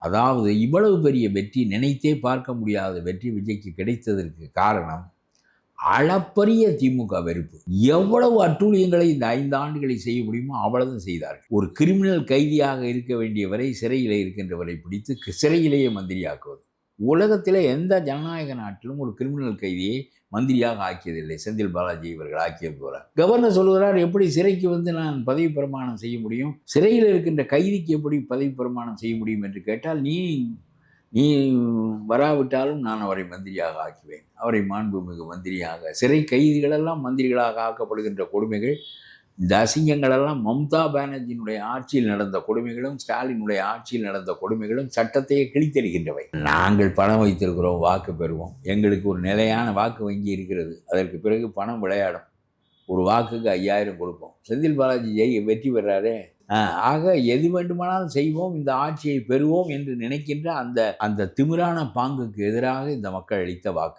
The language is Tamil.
அதாவது இவ்வளவு பெரிய வெற்றி, நினைத்தே பார்க்க முடியாத வெற்றி விஜய்க்கு கிடைத்ததற்கு காரணம் அளப்பரிய திமுக வெறுப்பு. எவ்வளவு அட்டூழியங்களை இந்த 5 ஆண்டுகளில் செய்ய முடியுமோ அவ்வளவும் செய்தார்கள். ஒரு கிரிமினல் கைதியாக இருக்க வேண்டியவரை, சிறையில் இருக்கின்றவரை பிடித்து சிறையிலேயே மந்திரியாக்குவது. உலகத்திலே எந்த ஜனநாயக நாட்டிலும் ஒரு கிரிமினல் கைதியை மந்திரியாக ஆக்கியதில்லை. செந்தில் பாலாஜி இவர்கள் ஆக்கியது போல. கவர்னர் சொல்கிறார், எப்படி சிறைக்கு வந்து நான் பதவி பிரமாணம் செய்ய முடியும், சிறையில் இருக்கின்ற கைதிக்கு எப்படி பதவி பிரமாணம் செய்ய முடியும் என்று கேட்டால், நீ வராவிட்டாலும் நான் அவரை மந்திரியாக ஆக்குவேன், அவரை மாண்புமிகு மந்திரியாக. சிறை கைதிகளெல்லாம் மந்திரிகளாக ஆக்கப்படுகின்ற கொடுமைகள், இந்த அசிங்கங்களெல்லாம் மம்தா பானர்ஜியினுடைய ஆட்சியில் நடந்த கொடுமைகளும், ஸ்டாலினுடைய ஆட்சியில் நடந்த கொடுமைகளும் சட்டத்தையே கிழித்தெடுக்கின்றவை. நாங்கள் பணம் வைத்திருக்கிறோம், வாக்கு பெறுவோம், எங்களுக்கு ஒரு நிலையான வாக்கு வங்கி இருக்கிறது, அதற்கு பிறகு பணம் விளையாடும், ஒரு வாக்குக்கு 5000 கொடுப்போம். செந்தில் பாலாஜி வெற்றி பெறாரே, ஆக எது வேண்டுமானாலும் செய்வோம், இந்த ஆட்சியை பெறுவோம் என்று நினைக்கின்ற அந்த திமிரான பாங்குக்கு எதிராக இந்த மக்கள் அளித்த வாக்கு.